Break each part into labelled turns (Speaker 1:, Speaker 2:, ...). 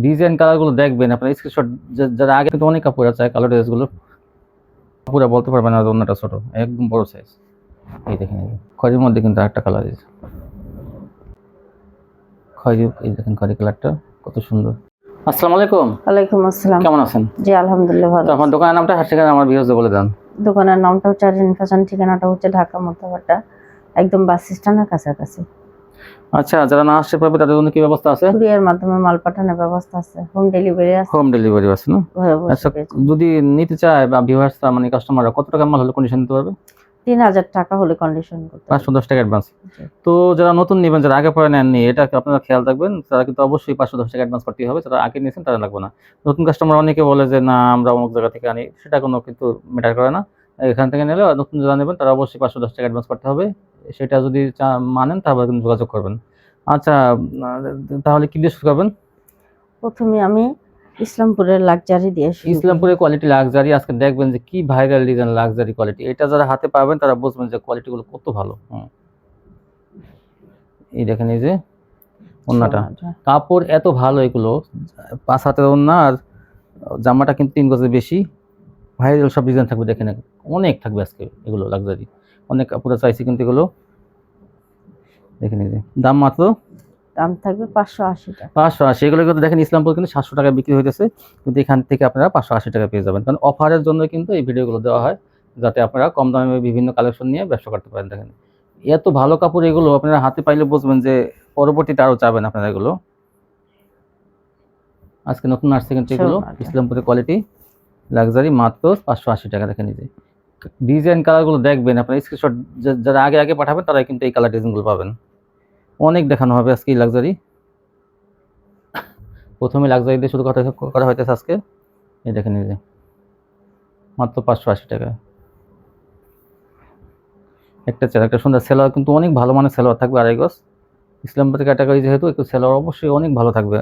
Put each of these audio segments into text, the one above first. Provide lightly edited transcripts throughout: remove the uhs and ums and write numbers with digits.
Speaker 1: Design কালারগুলো দেখবেন আপনার স্ক্রিনশট। যারা আগে কিন্তু অনেক কাপড় আছে কালার ড্রেসগুলো পুরো বলতে পারবেন না অন্যটা ছোট একদম বড় সাইজ। এই দেখেন খয়েরির মধ্যে কিন্তু আরেকটা কালার আছে খয়েরি, এই দেখেন খয়েরি কালারটা কত সুন্দর। আসসালামু আলাইকুম।
Speaker 2: ওয়ালাইকুম আসসালাম।
Speaker 1: কেমন আছেন?
Speaker 2: জি আলহামদুলিল্লাহ ভালো।
Speaker 1: তো আপনার দোকানের নামটা ঠিকানা আমার ভিউয়ার্সদের বলে দেন।
Speaker 2: দোকানের নামটা হচ্ছে আরিন ফ্যাশন, ঠিকানাটা হচ্ছে ঢাকা মধ্যপাড়া, একদম বাস স্ট্যান্ডের কাছাকাছি।
Speaker 1: আচ্ছা, যারা না আসতে পারবে তাদের জন্য কি ব্যবস্থা আছে?
Speaker 2: কুরিয়ার মাধ্যমে মাল পাঠানোর ব্যবস্থা আছে, হোম ডেলিভারি আছে।
Speaker 1: হোম ডেলিভারি আছে না? আচ্ছা, যদি নিতে চায় বা ভিউয়ার্সরা মানে কাস্টমাররা কত টাকা মাল হলে কন্ডিশন দিতে পারবে?
Speaker 2: 3000 টাকা হলে কন্ডিশন করতে হবে।
Speaker 1: 510 টাকা অ্যাডভান্স। তো যারা নতুন নেবেন, যারা আগে পরে নেননি, এটা আপনারা খেয়াল রাখবেন, তারা কিন্তু অবশ্যই 510 টাকা অ্যাডভান্স করতে হবে। যারা আগে নিয়েছেন তারা লাগবে না। নতুন কাস্টমার অনেকে বলে যে না আমরা অমুক জায়গা থেকে আনি, সেটা কোনো কিন্তু ম্যাটার করে না। এখান থেকে নিলে নতুন যারা নেবেন তারা অবশ্যই 510 টাকা অ্যাডভান্স করতে হবে। সেটা যদি মানেন তারপর কিন্তু যোগাযোগ করবেন। আচ্ছা, তাহলে কি দিয়ে শুরু করবেন?
Speaker 2: প্রথমে আমি ইসলামপুরের লাক্সারি দিয়ে শুরু করি।
Speaker 1: ইসলামপুরের কোয়ালিটি লাক্সারি আজকে দেখবেন যে কি ভাইরাল ডিজাইন লাক্সারি কোয়ালিটি। এটা যারা হাতে পাবেন তারা বুঝবেন যে কোয়ালিটিগুলো কত ভালো। এই দেখেন এই যে ওন্নাটা, কাপড় এত ভালো, এগুলো 5 হাতের ওন্না আর জামাটা কিন্তু 3 গজের বেশি। ভাইরাল সব ডিজাইন থাকবে, দেখেন অনেক থাকবে আজকে এগুলো লাক্সারি, অনেক কাপড় চাইছি কিন্তু এগুলো দেখেন এই যে দাম মাত্র
Speaker 2: দাম থাকবে 580 টাকা।
Speaker 1: 580। এগুলো কিন্তু দেখেন ইসলামপুর কিন্তু 700 টাকা বিক্রি হইতেছে, কিন্তু এখান থেকে আপনারা 580 টাকা পেয়ে যাবেন। কারণ অফারের জন্য কিন্তু এই ভিডিওগুলো দেওয়া হয়, যাতে আপনারা কম দামে বিভিন্ন কালেকশন নিয়ে ব্যবসা করতে পারেন। দেখেন এত ভালো কাপড়, এগুলো আপনারা হাতে পাইলে বুঝবেন যে পরবর্তীতে আরো চাবেন আপনারা এগুলো। আজকে নতুন আসছে কিন্তু এগুলো ইসলামপুরের কোয়ালিটি লাক্সারি মাত্র 580 টাকা। দেখেন এই যে ডিজাইন কালারগুলো দেখবেন আপনার স্ক্রিনশট। যারা আগে আগে পাঠাবেন তারাই কিন্তু এই কালার ডিজাইনগুলো পাবেন। অনেক দেখানো হবে আজকে লাক্সারি। প্রথমে লাক্সারি দিয়ে শুরু করা হইতেছে আজকে। এই দেখেন এই যে মাত্র 580 টাকা। একটা সুন্দর সেলোয়ার, কিন্তু অনেক ভালো মানের সেলোয়ার থাকবে, আড়াই গজ। ইসলামপুরের ক্যাটাগরি যেহেতু একটু সেলোয়ার অবশ্যই অনেক ভালো থাকবে,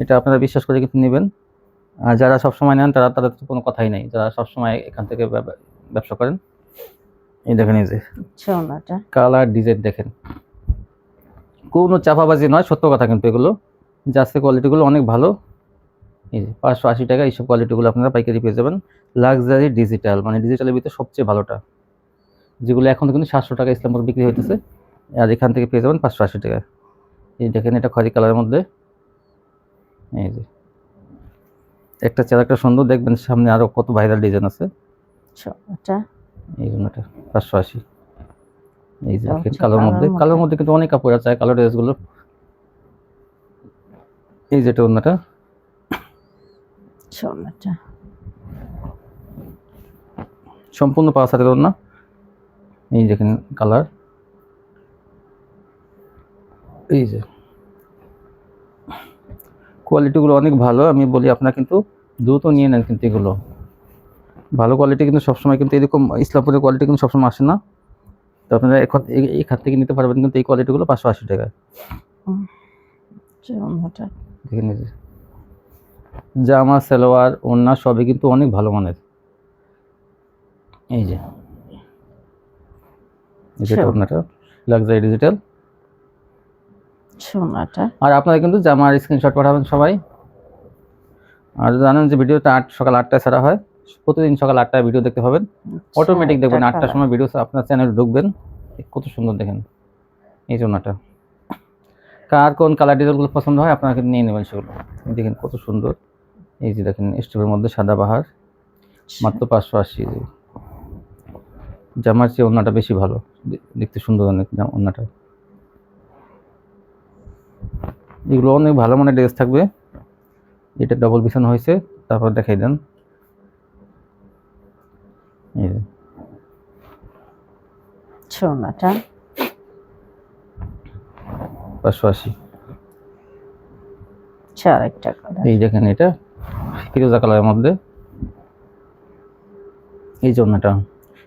Speaker 1: এটা আপনারা বিশ্বাস করে কিন্তু নেবেন। আর যারা সবসময় নেন তাদের তো কোনো কথাই নেই, যারা সবসময় এখান থেকে ব্যবসা করেন। এই দেখেন এই যে কালার ডিজাইন দেখেন, কোনো চাপাবাজি নয়, সত্য কথা কিন্তু এগুলো যাচ্ছে কোয়ালিটিগুলো অনেক ভালো। এই যে 580 টাকা এইসব কোয়ালিটিগুলো আপনারা পাইকারি পেয়ে যাবেন। লাক্সারি ডিজিটাল, মানে ডিজিটালের ভিতরে সবচেয়ে ভালোটা, যেগুলো এখন কিন্তু 700 টাকা ইসলামপুর বিক্রি হইতেছে, আর এখান থেকে পেয়ে যাবেন 580 টাকা। এই দেখেন এটা খয়েরি কালারের মধ্যে। এই যে একটা সুন্দর, দেখবেন সামনে আরো কত ভাইরাল ডিজাইন আছে। এই জন্য এটা 580। এই যে দেখেন কালোর মধ্যে কিন্তু অনেক কাপড় আছে কালার ড্রেসগুলো। এই যেটা ওন্নাটা সম্পূর্ণ 5 হাতের ওন্না। এই দেখেন কালার, এই যে কোয়ালিটিগুলো অনেক ভালো। আমি বলি আপনারা কিন্তু দ্রুত নিয়ে নেন, কিন্তু এগুলো ভালো কোয়ালিটি, কিন্তু সবসময় কিন্তু এরকম ইসলামপুরের কোয়ালিটি কিন্তু সবসময় আসে না। তো আপনারা এখান থেকে নিতে পারবেন কিন্তু এই কোয়ালিটিগুলো 580 টাকা। দেখেন এই যে জামা সালোয়ার ওন্না সবই কিন্তু অনেক ভালো মানের। এই যে যেটা ওন্নাটা লাক্সারি ডিজিটাল
Speaker 2: সোনাটা।
Speaker 1: আর আপনারা কিন্তু জামার স্ক্রিনশট পাঠাবেন সবাই। আর জানেন যে ভিডিওটা সকাল 8টায় ছাড়া হয়, প্রতিদিন সকাল 8টায় ভিডিও দেখতে পাবেন, অটোমেটিক দেখবেন 8টার সময় ভিডিও আপনার চ্যানেলে ঢুকবেন। কত সুন্দর দেখেন এই জন্যটা। কার কোন কালার ডিজাইনগুলো পছন্দ হয় আপনারা কিন্তু নিয়ে নেবেন সেগুলো। দেখেন কত সুন্দর। এই যে দেখেন স্টেপের মধ্যে সাদা বাহার মাত্র 580। জামার চেয়ে ওন্নাটা বেশি ভালো, দেখতে সুন্দর অনেক ওন্নাটা। এগুলো অনেক ভালো মানের ড্রেস থাকবে। এটা ডবল বিছানো হয়েছে, তারপর দেখাই দেন। এই যে
Speaker 2: সোনাটা
Speaker 1: 580। এই দেখেন এটা ফিরোজা কালারের মধ্যে। এই যে ওন্নাটা,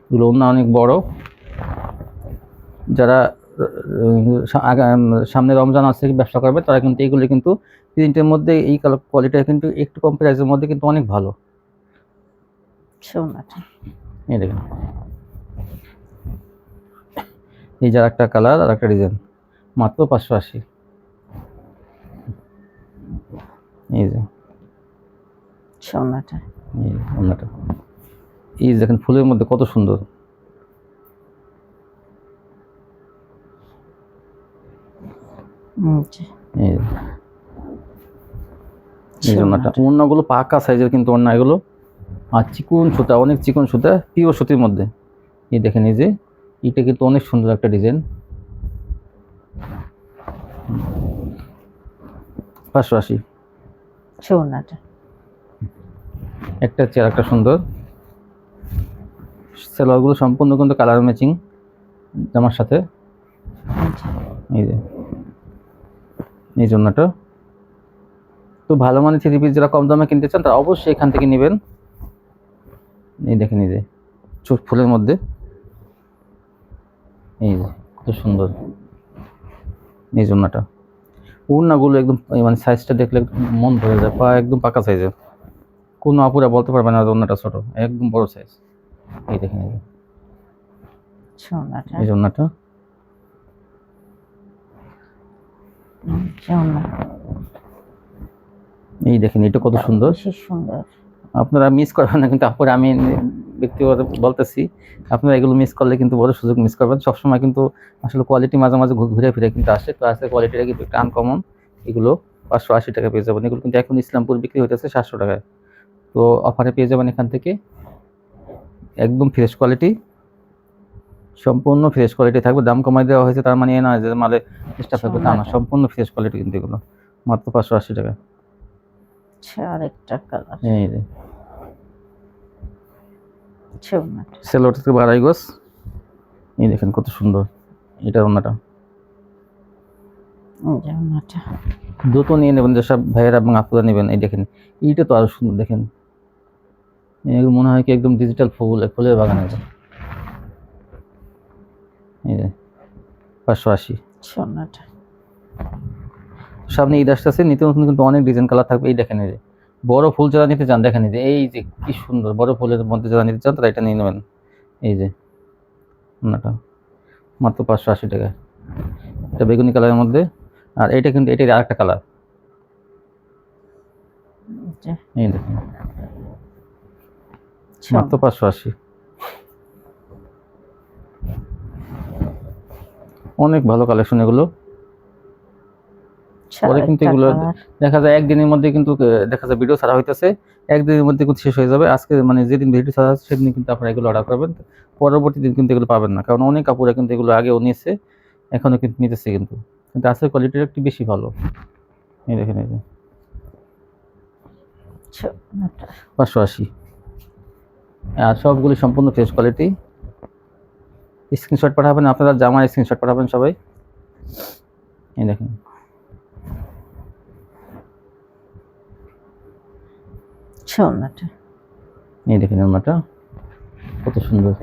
Speaker 1: এগুলো ওন্না অনেক বড়। যারা সামনে রমজান আছে ব্যবসা করবে তারা কিন্তু এইগুলো কিন্তু প্রিন্টের মধ্যে এই কালার কোয়ালিটিটা কিন্তু একটু কম প্রাইসের মধ্যে কিন্তু অনেক ভালো। এই দেখেন এই যার একটা কালার আর একটা ডিজাইন মাত্র 580। এই
Speaker 2: সোনাটা।
Speaker 1: এই ওড়নাটা, এই দেখেন ফুলের মধ্যে কত সুন্দর।
Speaker 2: জি।
Speaker 1: এই এই ওড়নাটা, ওড়নাগুলো পাকা সাইজের কিন্তু ওড়না এগুলো, আর চিকন সুতা, অনেক চিকন সুতা, পিওর সুতির মধ্যে। এই দেখেন এই যে এটা কিন্তু অনেক সুন্দর একটা ডিজাইন। 580।
Speaker 2: সোনাটা।
Speaker 1: একটা চেয়ার একটা সুন্দর, সালোয়ারগুলো সম্পূর্ণ কিন্তু কালার ম্যাচিং জামার সাথে। এই যে এই জন্যটা তো ভালো মানের থ্রি পিস যারা কম দামে কিনতে চান তারা অবশ্যই এখান থেকে নেবেন। এই দেখেন এই যে চোখ ফুলের মধ্যে, এই যে কত সুন্দর এই জন্যটা। ওড়নাগুলো একদম মানে সাইজটা দেখলে একদম মন ভরে যায়, পা একদম পাকা সাইজের, কোনো আপুরা বলতে পারবে না ওড়নাটা ছোট, একদম বড় সাইজ। এই দেখেন এই যে
Speaker 2: সোনাটা।
Speaker 1: এই জন্যটা।
Speaker 2: সোনা।
Speaker 1: এই দেখেন এটা কত সুন্দর,
Speaker 2: বেশি সুন্দর।
Speaker 1: আপনারা মিস করবেন না কিন্তু আপুরা, আমি ব্যক্তিগত বলতেছি, আপনারা এগুলো মিস করলে কিন্তু বড় সুযোগ মিস করবেন। সবসময় কিন্তু আসলে কোয়ালিটি মাঝে মাঝে ঘুরে ফিরে কিন্তু আসে, তো আসলে কোয়ালিটিটা কিন্তু একটা আনকমন। এগুলো 580 টাকা পেয়ে যাবেন, এগুলো কিন্তু এখন ইসলামপুর বিক্রি হইতেছে 700 টাকায়। তো অফারে পেয়ে যাবেন এখান থেকে, একদম ফ্রেশ কোয়ালিটি, সম্পূর্ণ ফ্রেশ কোয়ালিটি থাকবে। দাম কমাই দেওয়া হয়েছে তার মানে এ না যে মালে স্টাফ থাকবে, তা না, সম্পূর্ণ ফ্রেশ কোয়ালিটি কিন্তু এগুলো মাত্র 580 টাকা।
Speaker 2: আরেকটা কালার।
Speaker 1: এই যে
Speaker 2: সোনাটা।
Speaker 1: সেলোটা থেকে 2.5 গজ, এই দেখেন কত সুন্দর এটা ওড়নাটা।
Speaker 2: সোনাটা।
Speaker 1: দ্রুত নিয়ে নেবেন যেসব ভাইয়েরা এবং আপুরা নেবেন। এই দেখেন এইটা তো আরো সুন্দর, দেখেন এগুলো মনে হয় কি একদম ডিজিটাল ফুলের বাগান একদম। এই যে 580।
Speaker 2: সোনাটা।
Speaker 1: সামনে ঈদ আসতেছে, নিত্য নতুন কিন্তু অনেক ডিজাইন কালার থাকবে। এই দেখেন এই যে বড় ফুল যারা নিতে চান, দেখেন এই যে এই যে কি সুন্দর বড় ফুলের মধ্যে যারা নিতে চান তারা এটা নিয়ে নেবেন। এই যে ওড়নাটা মাত্র 580 টাকা, এটা বেগুনি কালারের মধ্যে। আর এটা কিন্তু এটার আরেকটা কালার, এই দেখেন মাত্র 580। অনেক ভালো কালেকশন এগুলো। পরে কিন্তু এগুলো দেখা যায় একদিনের মধ্যে কিন্তু দেখা যায় ভিডিও ছাড়া হইতেছে, একদিনের মধ্যে কিন্তু শেষ হয়ে যাবে। আজকে মানে যেদিন ভিডিও ছাড়া হচ্ছে সেদিন কিন্তু আপনারা এগুলো অর্ডার করবেন, পরবর্তী দিন কিন্তু এগুলো পাবেন না, কারণ অনেক কাপড় কিন্তু এগুলো আগেও নিয়েছে, এখনো কিন্তু নিতেছে, কিন্তু কিন্তু আসলে কোয়ালিটিটা একটু বেশি ভালো। এই দেখেন এই যে 580, আর সবগুলি সম্পূর্ণ ফ্রেশ কোয়ালিটি। স্ক্রিনশট পাঠাবেন আপনারা, জামার স্ক্রিনশট পাঠাবেন সবাই। এই দেখেন
Speaker 2: সোনাটা।
Speaker 1: এই দেখেন ওড়নাটা কত সুন্দর।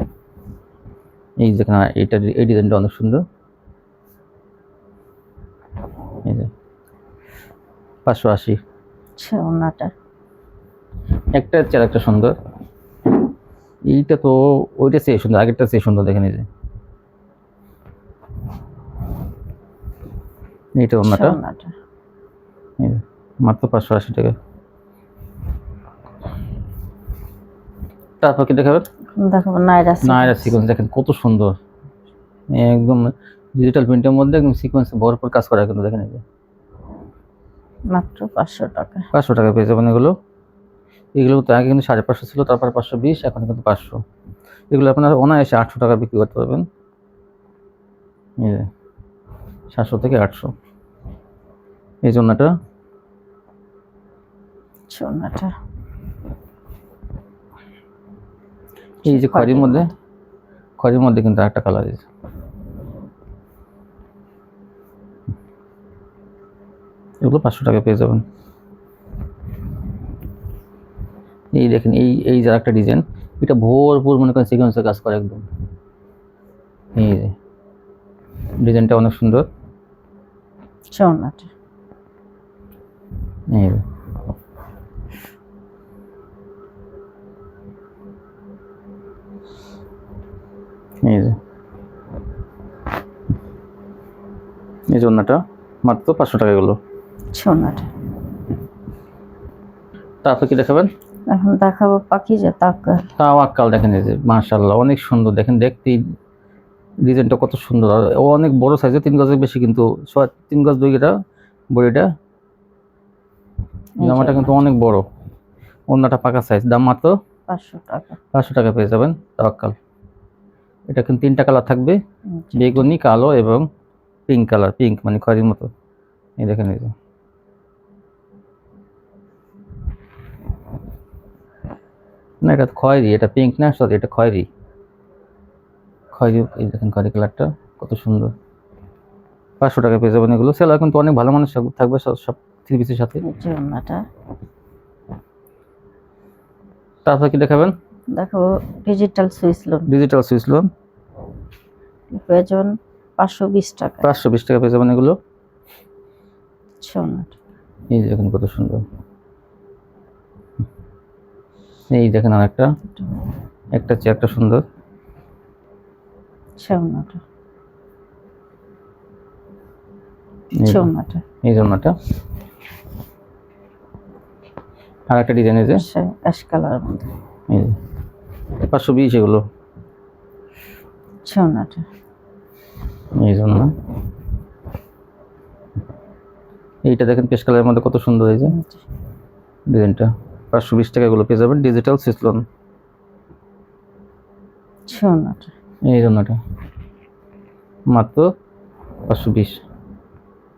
Speaker 1: এই দেখেন এইটা, এই ডিজাইনটা অনেক সুন্দর। এই যে 580।
Speaker 2: সোনাটা।
Speaker 1: একটা চেয়ার একটা সুন্দর, এইটা তো ওইটা চেয়ে সুন্দর, আগেরটা চেয়ে সুন্দর। দেখেন এই যে এইটা ওড়নাটা, মাত্র 580 টাকা। তারপর কি দেখাবেন?
Speaker 2: দেখাবো নায়রা
Speaker 1: সিকোয়েন্স, দেখেন কত সুন্দর, একদম ডিজিটাল প্রিন্টের মধ্যে একদম সিকোয়েন্স ভরপুর কাজ করা, কিন্তু দেখেন এই যে
Speaker 2: মাত্র 500 টাকা।
Speaker 1: 500 টাকা পেয়ে যাবেন এগুলো। এগুলো তো আগে কিন্তু 550 ছিল, তারপর 520, এখন কিন্তু 500। এগুলো আপনারা অনায়াসে 800 টাকা বিক্রি করতে পারবেন। এই যে 700 থেকে 800 এই জন্যটা।
Speaker 2: সোনাটা।
Speaker 1: এই যে খয়েরির মধ্যে, খয়েরির মধ্যে কিন্তু একটা কালার আছে, এগুলো 500 টাকা পেয়ে যাবেন। এই দেখেন এই যে একটা ডিজাইন, এটা ভরপুর মনে করেন সিকোয়েন্সের কাজ করে একদম। এই যে ডিজাইনটা অনেক সুন্দর।
Speaker 2: সোনাটা।
Speaker 1: এই যে এই যে এই জন্যটা মাত্র 500 টাকা এগুলো।
Speaker 2: সোনাটা।
Speaker 1: তারপর কি দেখাবেন?
Speaker 2: এখন দেখাবো পাখিজা তাওয়াক্কাল।
Speaker 1: তাওয়াক্কাল দেখেন এই যে মাশাআল্লাহ অনেক সুন্দর, দেখেন দেখতেই ডিজাইনটা কত সুন্দর। আর ও অনেক বড় সাইজে, 3 গজের বেশি, কিন্তু 3 গজ 2 গেটা বডিটা।
Speaker 2: এই যে
Speaker 1: জামাটা কিন্তু অনেক বড়, ওন্নাটা পাকা সাইজ। দাম মাত্র
Speaker 2: 500 টাকা।
Speaker 1: 500 টাকা পেয়ে যাবেন তাওয়াক্কাল। এটা কিন্তু 3টা কালার থাকবে,
Speaker 2: আচ্ছা,
Speaker 1: বেগুনি, কালো এবং পিঙ্ক কালার। পিঙ্ক মানে খয়েরির মতো। এই দেখেন এই যে না, এটা খয়েরি, এটা পিঙ্ক না, সরি এটা খয়েরি। খয়েরি, এই দেখেন খয়েরি কালারটা কত সুন্দর। 500 টাকা পেয়ে যাবেন এগুলো। সেলার কিন্তু অনেক ভালো মানের থাকবে সব 3 পিসের সাথে।
Speaker 2: এই যে ওন্নাটা।
Speaker 1: তারপর কি দেখাবেন?
Speaker 2: দেখো digital Swiss loan,
Speaker 1: digital switch loan
Speaker 2: পেয়ে যাবেন 520 টাকা।
Speaker 1: 520 টাকা পেয়ে যাবেন এগুলো।
Speaker 2: ওন্নাটা।
Speaker 1: এই যে দেখেন কত সুন্দর। এই দেখেন আর একটা চেয়ে একটা সুন্দর।
Speaker 2: ওন্নাটা।
Speaker 1: এই যে-
Speaker 2: ওন্নাটা।
Speaker 1: এই জন্যটা আর একটা ডিজাইন এই যে
Speaker 2: অ্যাশ কালারের মধ্যে।
Speaker 1: এই যে 520 এগুলো।
Speaker 2: ওন্নাটা।
Speaker 1: এই জন্য এইটা দেখেন পেস্ট কালারের মধ্যে কত সুন্দর। এই যে ডিজাইনটা 520 টাকা এগুলো পেয়ে যাবেন ডিজিটাল সুইচ লোন।
Speaker 2: ওন্নাটা।
Speaker 1: এই জন্যটা মাত্র 520।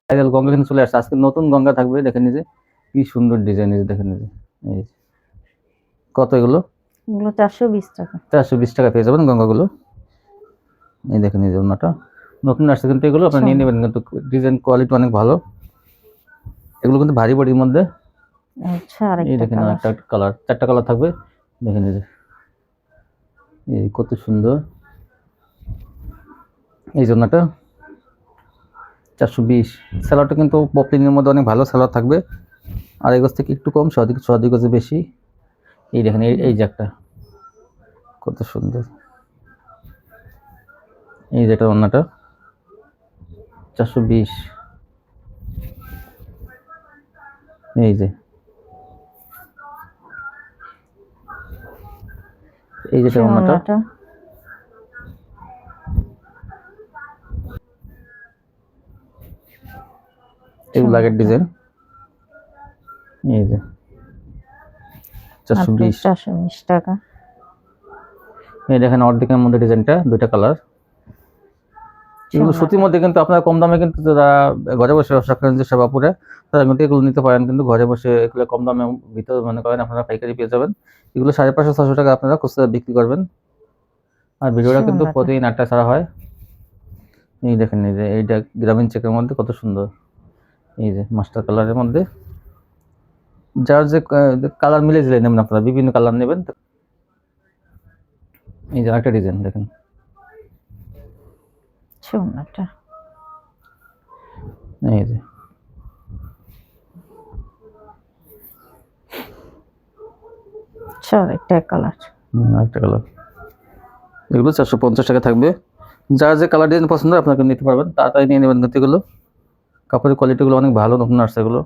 Speaker 1: ভাইরাল গঙ্গা কিন্তু চলে আসছে, আজকে নতুন গঙ্গা থাকবে। দেখেন এই যে কি সুন্দর ডিজাইন। এই যে দেখেন এই যে এই যে। কত এগুলো?
Speaker 2: এগুলো 420 টাকা।
Speaker 1: 420 টাকা পেয়ে যাবেন গঙ্গাগুলো। এই দেখেন এই যে ওনাটা নতুন আসছে কিন্তু এগুলো আপনারা নিয়ে নেবেন, কিন্তু ডিজাইন কোয়ালিটি অনেক ভালো। এগুলো কিন্তু ভারী বডির মধ্যে।
Speaker 2: আচ্ছা,
Speaker 1: এই
Speaker 2: আরেকটা
Speaker 1: দেখেন
Speaker 2: কালার।
Speaker 1: একটা কালার, 4টা কালার থাকবে। দেখেন এই যে এই কত সুন্দর। এই জন্যটা 420। স্যালাডটা কিন্তু পপলিনের মধ্যে অনেক ভালো স্যালাড থাকবে, আর এই গজ থেকে একটু কম, সদিক গজে বেশি। এই দেখেন এই যে একটা কত সুন্দর। এই যেটা অন্যটা 420। এই যে এই যেটা অন্যটা
Speaker 2: ওন্নাটা।
Speaker 1: এগুলো আগের ডিজাইন। এই যে 420।
Speaker 2: 420 টাকা।
Speaker 1: এই দেখেন অর্ধেকের মধ্যে ডিজাইনটা, 2টা কালার। এগুলো সুতির মধ্যে কিন্তু আপনারা কম দামে, কিন্তু যারা ঘরে বসে ব্যবসা করেন যে সেবাপুরে, তারা কিন্তু এগুলো নিতে পারেন। কিন্তু ঘরে বসে এগুলো কম দামে ভিতরে মনে করেন আপনারা পাইকারি পেয়ে যাবেন। এগুলো 550-600 টাকা আপনারা খুচরা বিক্রি করবেন। আর ভিডিওটা কিন্তু প্রতিদিন 8টা ছাড়া হয়। এই দেখেন এই যে এইটা গ্রামীণ চেকের মধ্যে কত সুন্দর। এই যে মাস্টার কালারের মধ্যে, যার যে কালার মিলে দিলে নেবেন আপনারা, বিভিন্ন কালার নেবেন। এই যে একটা ডিজাইন দেখেন।
Speaker 2: ওন্নাটা।
Speaker 1: এই যে
Speaker 2: আরেকটা কালার।
Speaker 1: একটা কালার। এগুলো 450 টাকা থাকবে। যার যে কালার ডিজাইন পছন্দ আপনাকে নিতে পারবেন, তাড়াতাড়ি নিয়ে নেবেন। কিন্তু এগুলো কাপড়ের কোয়ালিটিগুলো অনেক ভালো, নতুন আসছে এগুলো।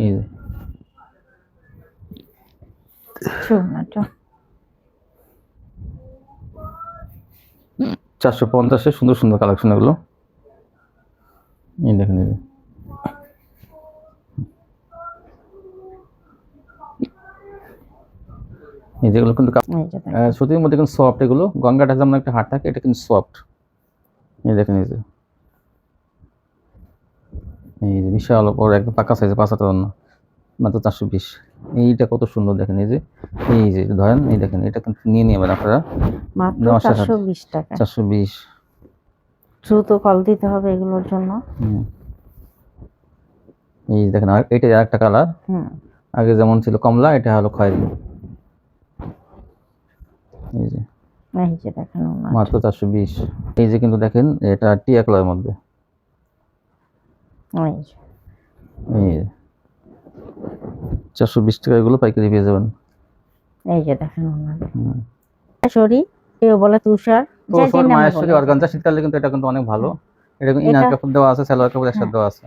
Speaker 1: এই যে
Speaker 2: ওন্নাটা।
Speaker 1: 450-এ সুন্দর সুন্দর কালেকশন এগুলো। এই দেখেন এই যে এই যেগুলো কিন্তু সুতির মধ্যে কিন্তু সফট। এগুলো গঙ্গাটা যেমন একটা হার্ড থাকে, এটা কিন্তু সফট। এই দেখেন এই যে বিশাল বড় একদম পাকা সাইজে, 5 হাতের অন্য, মাত্র 420। এইটা কত সুন্দর দেখেন। এই যে ধরেন, এই দেখেন এটা কিন্তু নিয়ে নেবেন আপনারা
Speaker 2: মাত্র 420 টাকা।
Speaker 1: 420।
Speaker 2: দ্রুত কল দিতে হবে এগুলোর জন্য।
Speaker 1: এই দেখেন আর এটা আরেকটা কালার। আগে যেমন ছিল কমলা, এটা হলো খয়েরি। এই যে
Speaker 2: দেখেন
Speaker 1: মাত্র 420। এই যে কিন্তু দেখেন এটা টিয়া কালারের মধ্যে। এই 420 টাকা এগুলো পাইকারি পেয়ে যাবেন।
Speaker 2: এই যে দেখেন সরি কেউ বলে তুষার,
Speaker 1: মায়েশ্বরী অর্গানজা, শীতকালে কিন্তু এটা কিন্তু অনেক ভালো। এটা ইনার কাপড় দেওয়া আছে, সালোয়ার কাপড় একসাথে দেওয়া আছে।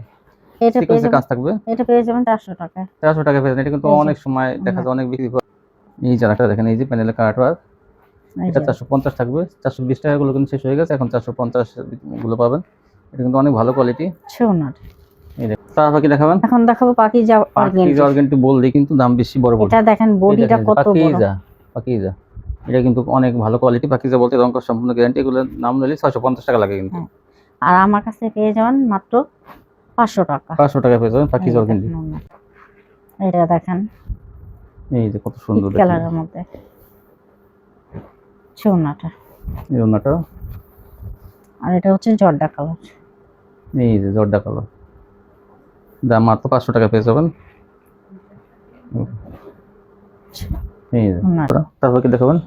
Speaker 2: এটা পেয়ে
Speaker 1: সিকোয়েন্সের
Speaker 2: যাবেন,
Speaker 1: কাজ থাকবে।
Speaker 2: এটা পেয়ে যাবেন 400 টাকায়।
Speaker 1: 400 টাকা পেয়ে যাবেন। এটা কিন্তু
Speaker 2: এই যে,
Speaker 1: অনেক সময় দেখা
Speaker 2: না,
Speaker 1: যায় অনেক বিক্রি করে। এই যে আরেকটা দেখেন, এই যে প্যানেলের কার্ড ওয়ার্ক,
Speaker 2: এই
Speaker 1: এটা
Speaker 2: যে
Speaker 1: 450 থাকবে। 420 টাকা গুলো কিন্তু শেষ হয়ে গেছে, এখন 450 গুলো পাবেন। এটা কিন্তু অনেক ভালো কোয়ালিটি।
Speaker 2: সোনার।
Speaker 1: এই দেখেন, তারপর কি দেখাবেন?
Speaker 2: এখন দেখাবো পাকিজা
Speaker 1: পাকিজা
Speaker 2: অর্গানজা।
Speaker 1: অর্গানটি বললে কিন্তু দাম বেশি, বড় বড়।
Speaker 2: এটা দেখেন
Speaker 1: এই
Speaker 2: বডিটা
Speaker 1: দেখেন, এই যে
Speaker 2: কত বড়।
Speaker 1: পাকিজা, পাকিজা এটা কিন্তু অনেক ভালো কোয়ালিটি। পাকিজা বলতে রং কস সম্পূর্ণ গ্যারান্টি। এগুলোর নাম নিলে 650 টাকা লাগে কিন্তু।
Speaker 2: হ্যাঁ, আর আমার কাছে পেয়ে যাবেন মাত্র 500 টাকা।
Speaker 1: 500 টাকা পেয়ে যাবেন
Speaker 2: এই
Speaker 1: পাকিজা
Speaker 2: যে
Speaker 1: অর্গানটি।
Speaker 2: দেখেন ওড়না। এটা দেখেন
Speaker 1: এই যে কত
Speaker 2: পিচ
Speaker 1: সুন্দর দেখেন
Speaker 2: কালারের মধ্যে সোনাটা।
Speaker 1: এই ওড়নাটা।
Speaker 2: আর এটা হচ্ছে জর্দা কালার।
Speaker 1: এই যে জর্দা কালার, দাম মাত্র 500 টাকা পেয়ে যাবেন। এই যে
Speaker 2: ওড়নাটা।
Speaker 1: তারপর কি দেখাবেন?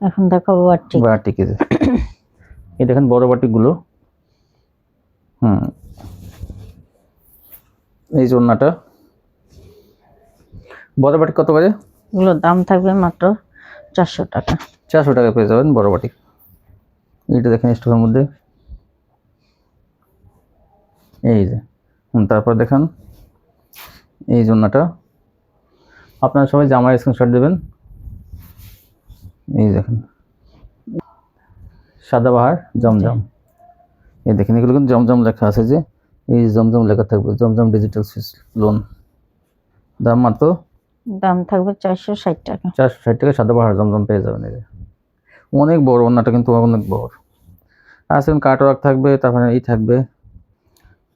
Speaker 2: এখন দেখাবো বাটিক।
Speaker 1: বাটিক, এই যে এই দেখেন বড় বাটিক গুলো। এই যে ওড়নাটা, বড় বাটিক কত করে?
Speaker 2: এগুলোর দাম থাকবে মাত্র 400 টাকা।
Speaker 1: 400 টাকা পেয়ে যাবেন বড় বাটিক। এইটা দেখেন স্টোরের মধ্যে। এই যে তারপর দেখেন এই জন্যটা, আপনারা সবাই জামার স্ক্রিনশট দেবেন। এই দেখেন সাদাবাহার জমজম, এই দেখেন এগুলো কিন্তু জমজম লেখা আছে, যে এই জমজম লেখা থাকবে, জমজম ডিজিটাল সুইচ লোন। দাম মাত্র
Speaker 2: দাম থাকবে 460 টাকা।
Speaker 1: 460 টাকা সাদাবাহার জমজম পেয়ে যাবেন। এই যে অনেক বড় ওড়নাটা, কিন্তু অনেক বড়। আর সেখানে কাটওয়ার্ক থাকবে, তারপরে এই থাকবে,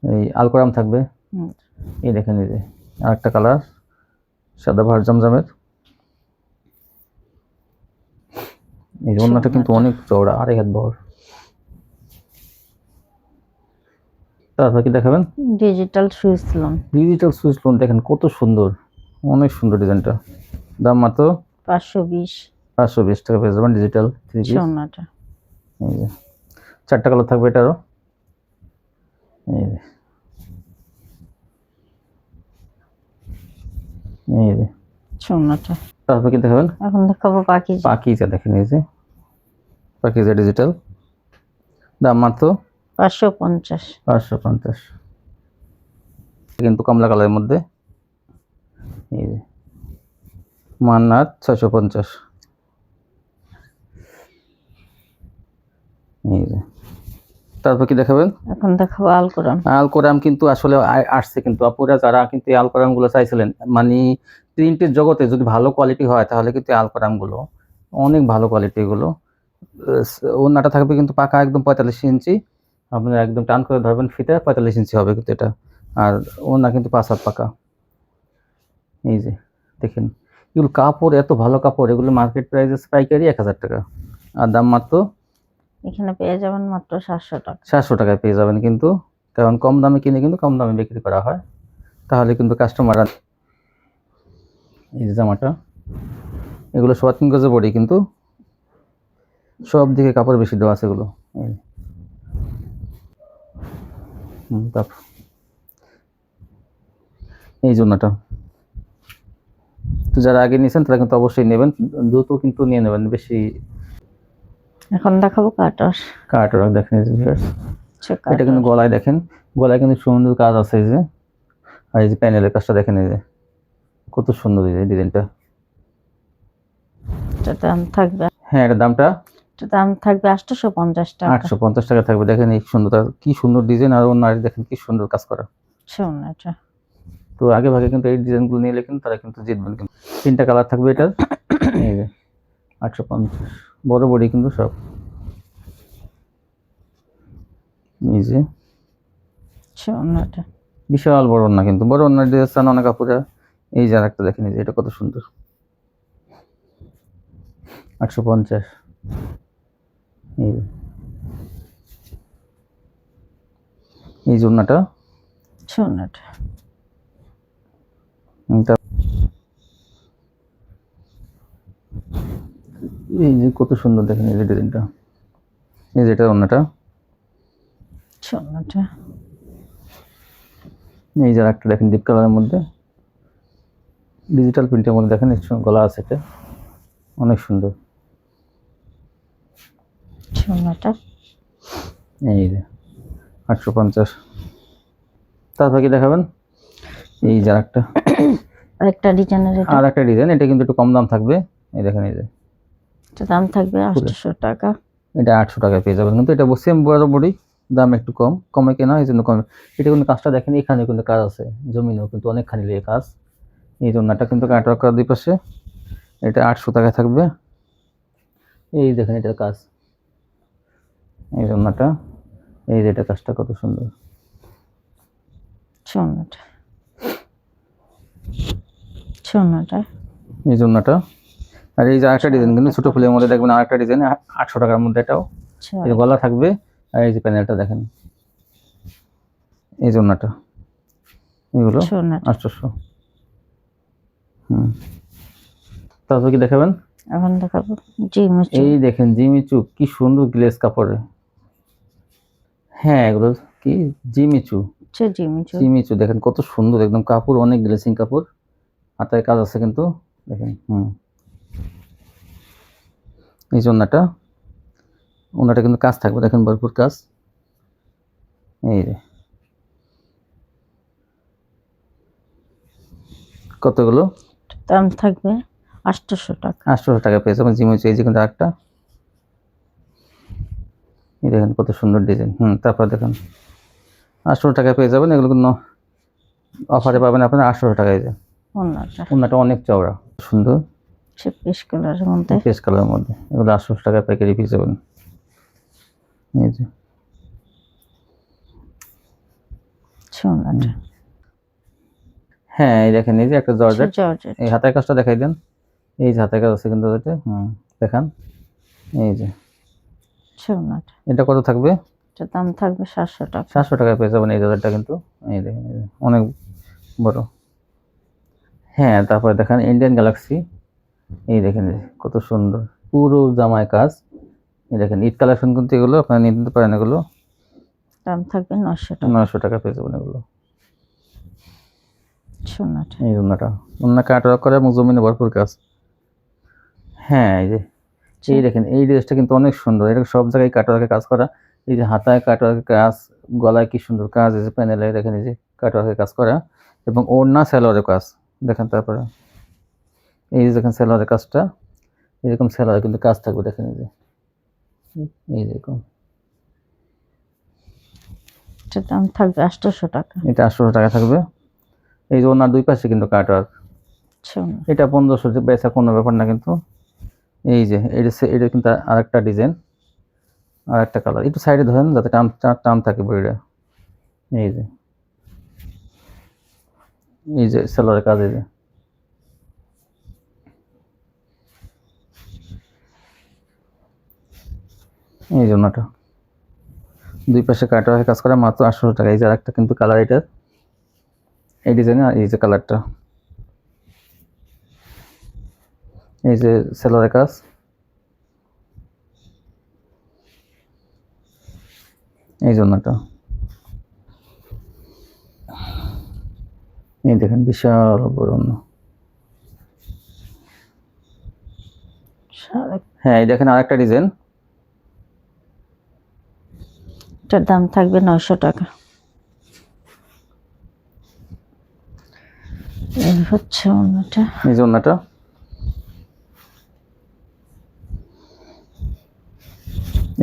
Speaker 1: এই আলকোরাম থাকবে।
Speaker 2: হুম,
Speaker 1: এই দেখেন, এই যে আরেকটা কালার সাদাবাহার জমজমের। এই যে ওড়নাটা কিন্তু অনেক চওড়া, 2.5 হাত বড়। তারপর কি দেখাবেন?
Speaker 2: Digital switch loan.
Speaker 1: Digital switch loan দেখেন কত সুন্দর, অনেক সুন্দর ডিজাইনটা। দাম মাত্র
Speaker 2: 520
Speaker 1: 520 টাকা পেয়ে যাবেন ডিজিটাল 3 পিস।
Speaker 2: সোনাটা।
Speaker 1: এই যে 4টা কালার থাকবে এটারও। এই যে এই যে
Speaker 2: সোনাটা।
Speaker 1: তারপর কি দেখাবেন?
Speaker 2: এখন দেখাবো পাকিজা।
Speaker 1: পাকিজা দেখেন, এই যে পাকিজা ডিজিটাল, দাম মাত্র
Speaker 2: 550।
Speaker 1: 550। কিন্তু কমলা কালারের মধ্যে। এই যে মান্নাত 650। এই যে তারপর কি দেখাবেন?
Speaker 2: এখন দেখাবো আলকোরাম।
Speaker 1: আলকোরাম কিন্তু আসলে আসছে, কিন্তু আপুরা যারা কিন্তু এই আলকোরাম গুলো চাইছিলেন, মানে প্রিন্টের জগতে যদি ভালো কোয়ালিটি হয় তাহলে কিন্তু আলকোরাম গুলো অনেক ভালো কোয়ালিটি। এগুলো ওড়নাটা থাকবে কিন্তু পাকা একদম 45 ইঞ্চি, আপনারা একদম টান করে ধরবেন ফিতে 45 ইঞ্চি হবে কিন্তু এটা। আর ওড়না কিন্তু 5 হাত পাকা। এই যে দেখেন এগুলো কাপড়, এত ভালো কাপড়। এগুলো মার্কেট প্রাইস পাইকারি 1000 টাকা, আর দাম মাত্র
Speaker 2: এখানে পেয়ে যাবেন মাত্র 700 টাকা।
Speaker 1: 700 টাকায় পেয়ে যাবেন কিন্তু। কারণ কম দামে কিনে কিন্তু কম দামে বিক্রি করা হয়, তাহলে কিন্তু কাস্টমার। এই যে জামাটা, এগুলো 3 গজের বডি, কিন্তু সব দিকে কাপড় বেশি দেওয়া আছে এগুলো। তারপর এই জন্যটা তো যারা আগে নিয়েছেন তারা কিন্তু অবশ্যই নেবেন, দ্রুত কিন্তু নিয়ে নেবেন বেশি।
Speaker 2: এখন দেখাবো কাটার।
Speaker 1: কাটওয়ার্ক দেখেন, এই যে viewers, এটা কিন্তু গলায় দেখেন, গলায় কিন্তু সুন্দর কাজ আছে। এই যে আর এই যে প্যানেলের কাজটা দেখেন, এই যে কত সুন্দর এই যে ডিজাইনটা।
Speaker 2: এটার দাম থাকবে,
Speaker 1: হ্যাঁ, এটার দামটা
Speaker 2: এটার দাম থাকবে 850 টাকা।
Speaker 1: 850 টাকা থাকবে। দেখেন এই সুন্দর, কি সুন্দর ডিজাইন, আর ওর নারী দেখেন কি সুন্দর কাজ করা।
Speaker 2: সোনাটা।
Speaker 1: তো আগে ভাগে কিন্তু এই ডিজাইনগুলো নিলে কিন্তু তারা কিন্তু জিতবেন। কিন্তু 3টা কালার থাকবে এটার। এই যে 850, বড় বডি কিন্তু সব। এই যে
Speaker 2: সোনাটা।
Speaker 1: বিশাল বড় না, কিন্তু বড় না ড্রেস চান অনেক আপুরা। এই যে আরেকটা দেখেন, এই যে এটা কত সুন্দর, 850। এই যে এই জন্যটা,
Speaker 2: সোনাটা।
Speaker 1: এই যে কত সুন্দর দেখেন এই যে ডিজাইনটা। এই যে এটা অন্যটা,
Speaker 2: সোনাটা।
Speaker 1: এই যে আরেকটা দেখেন ডিপ কালারের মধ্যে, ডিজিটাল প্রিন্টের মধ্যে দেখেন গলা আছে, এটা অনেক সুন্দর।
Speaker 2: সোনাটা।
Speaker 1: এই যে 850। তারপর কি দেখাবেন? এই যে একটা
Speaker 2: আরেকটা ডিজাইনের এটা,
Speaker 1: আর একটা ডিজাইন, এটা কিন্তু একটু কম দাম থাকবে। এই দেখেন, এই যে
Speaker 2: এটা দাম থাকবে 800 টাকা।
Speaker 1: এটা 800 টাকায় পেয়ে যাবেন, কিন্তু এটা সেম বরাবরই দাম একটু কমে কেনা, এই জন্য কমে। এটা কিন্তু কাজটা দেখেন, এখানে কিন্তু কাজ আছে, জমিনেও কিন্তু অনেকখানি লেগে কাজ, এই জন্য এটা কিন্তু কাটওয়ার্ক করা দুই পাশে। এটা 800 টাকায় থাকবে। এই দেখেন এটার কাজ, এই জন্যটা, এই যে এটা কাজটা কত সুন্দর,
Speaker 2: সোনাটা সোনাটা
Speaker 1: এই জন্যটা। আর এই যে আরেকটা ডিজাইন কিন্তু ছোট ফুলের মধ্যে দেখবেন, আরেকটা ডিজাইন 800 টাকার মধ্যে, এটাও
Speaker 2: আচ্ছা,
Speaker 1: এর গলা থাকবে। আর এই যে প্যানেলটা দেখেন, এই জন্যটা, এগুলো
Speaker 2: সোনাটা
Speaker 1: 800। তারপর কি দেখাবেন?
Speaker 2: এখন দেখাবো জিমিচু।
Speaker 1: এই দেখেন জিমিচু, কি সুন্দর গ্লেজ কাপড়ে। হ্যাঁ, এগুলো কি জিমিচু,
Speaker 2: জিমিচু
Speaker 1: জিমিচু দেখেন কত সুন্দর, একদম কাপড় অনেক গ্লেসিং কাপড়, হাতের কাজ আছে কিন্তু দেখেন। এই জন্যটা, ওনাটা কিন্তু কাজ থাকবে, দেখেন ভরপুর কাজ। এই যে কতগুলো,
Speaker 2: দাম থাকবে 800 টাকা।
Speaker 1: 800 টাকা পেয়ে যাবেন জিমিচু। এই যে কিন্তু একটা, এই দেখেন কত সুন্দর ডিজাইন। তারপর দেখেন 800 টাকায় পেয়ে যাবেন, এগুলো কিন্তু অফারে পাবেন আপনারা 800 টাকায়। যে
Speaker 2: ওনাটা
Speaker 1: ওনাটা অনেক চওড়া, সুন্দর
Speaker 2: সে পেশ কালারের মধ্যে,
Speaker 1: পেস্ট কালারের মধ্যে, এগুলো 800 টাকায় প্যাকেটে পেয়ে যাবেন। এই যে
Speaker 2: সোনাটা
Speaker 1: হ্যাঁ, এই দেখেন এই যে একটা জর্জেট,
Speaker 2: জর্জেট
Speaker 1: এই হাতের কাজটা দেখাই দেন। এই যে হাতের কাজ আছে কিন্তু এটা, দেখান। এই যে
Speaker 2: সোনাটা,
Speaker 1: এটা কত থাকবে?
Speaker 2: এটার দাম থাকবে 700 টাকা।
Speaker 1: 700 টাকায় পেয়ে যাবেন এই জর্জেটটা কিন্তু। এই দেখেন, এই যে অনেক বড়। হ্যাঁ, তারপরে দেখেন ইন্ডিয়ান গ্যালাক্সি, এই দেখেন এই যে কত সুন্দর, পুরো জামায় কাজ। এই দেখেন ঈদ কালেকশন কিন্তু, এগুলো আপনারা নিয়ে নিতে পারেন, এগুলো
Speaker 2: দাম থাকবে 900 টাকা।
Speaker 1: 900 টাকা পেয়ে যাবেন এগুলো।
Speaker 2: সোনাটা
Speaker 1: এই জন্যটা অন্য কাটওয়ার্ক করে এবং জমিনে ভরপুর কাজ। হ্যাঁ, এই যে এই দেখেন এই ড্রেসটা কিন্তু অনেক সুন্দর, এটা সব জায়গায় কাটওয়ার্কের কাজ করা। এই যে হাতায় কাটওয়ার্কের কাজ, গলায় কি সুন্দর কাজ, এই যে প্যানেলে দেখেন এই যে কাটওয়ার্কের কাজ করা, এবং ওড়না সালোয়ারের কাজ দেখেন। তারপরে এই যে দেখেন সালোয়ারের কাজটা, এরকম সালোয়ারে কিন্তু কাজ থাকবে, দেখেন এই যে এই যেরকম।
Speaker 2: এটার দাম থাকবে 800 টাকা।
Speaker 1: এটা 800 টাকা থাকবে। এই যে ওনার দুই পাশে কিন্তু কাটওয়ার্ক,
Speaker 2: সোনা
Speaker 1: এটা 1500 বেচা কোনো ব্যাপার না কিন্তু। এই যে এটা কিন্তু আরেকটা ডিজাইন, আরেকটা কালার, একটু সাইডে ধরেন যাতে টান থাকে বডিটা। এই যে এই যে সালোয়ারের কাজ, এই যে এই জন্যটা দুই পাশে কাটওয়ার্কের কাজ করা, মাত্র 800 টাকা। এই যে আরেকটা কিন্তু কালার, এটার এই ডিজাইনে, এই যে কালারটা, এই যে সালোয়ারের কাজ, এই জন্যটা। এই দেখেন বিশাল বড় অন্য। হ্যাঁ, এই দেখেন আরেকটা ডিজাইন,
Speaker 2: এটার দাম থাকবে 900 টাকা। এই হচ্ছে ওনাটা,
Speaker 1: এই যে ওন্নাটা,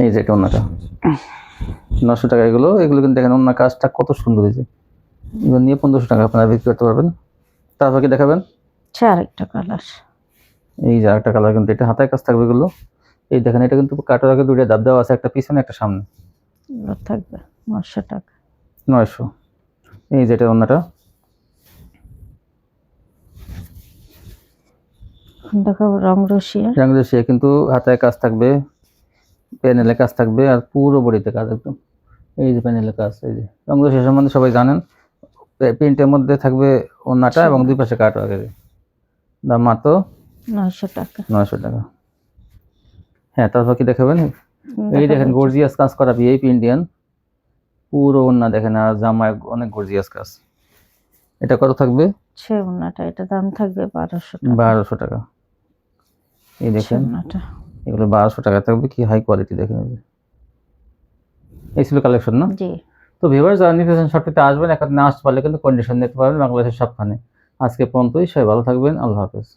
Speaker 1: এই যে এটা ওন্নাটা 900 টাকা। এগুলো কিন্তু দেখেন ওন্নার কাজটা কত সুন্দর হয়েছে, এগুলো নিয়ে 1500 টাকা আপনারা বিক্রি করতে পারবেন। তারপর কি দেখাবেন?
Speaker 2: আরেকটা কালার,
Speaker 1: এই যে আরেকটা কালার, কিন্তু এটা হাতের কাজ থাকবে এগুলো। এই দেখেন এটা কিন্তু কাটওয়ার্কে দুইটা দাব দেওয়া আছে, একটা পিছনে একটা সামনে,
Speaker 2: এগুলো থাকবে 900 টাকা।
Speaker 1: 900। এই যে এটা ওন্নাটা,
Speaker 2: দেখাবো রং রসিয়া,
Speaker 1: সে কিন্তু হাতের কাজ থাকবে, প্যানেলের কাজ থাকবে, আর পুরো বডিতে কাজ একদম। এই যে প্যানেলের কাজ, এই যে রঙগুলো সে সম্বন্ধে সবাই জানেন। প্রিন্টের মধ্যে থাকবে ওন্নাটা এবং দুই পাশে কাটওয়ার্ক, দাম মাত্র
Speaker 2: 900 টাকা।
Speaker 1: 900 টাকা। হ্যাঁ, তারপর কি দেখাবেন? এই দেখেন গর্জিয়াস কাজ করা ভিআইপি ইন্ডিয়ান, পুরো ওন্না দেখেন, আর জামায় অনেক গর্জিয়াস কাজ। এটা কত থাকবে?
Speaker 2: ওনাটা, এটা দাম থাকবে 1200 টাকা।
Speaker 1: 1200 টাকা। এই দেখেন
Speaker 2: ওনাটা
Speaker 1: এগুলো 1200 টাকা থাকবে, কি হাই কোয়ালিটি দেখেন। এই ছিল কালেকশন না?
Speaker 2: জি।
Speaker 1: তো ভিউয়ার্স যারা নিতে চান শর্টফিটে আসবেন, এখন না আসতে পারলে কিন্তু কন্ডিশন নিতে পারবেন বাংলাদেশের সবখানে। আজকে পর্যন্তই, সবাই ভালো থাকবেন, আল্লাহ হাফেজ।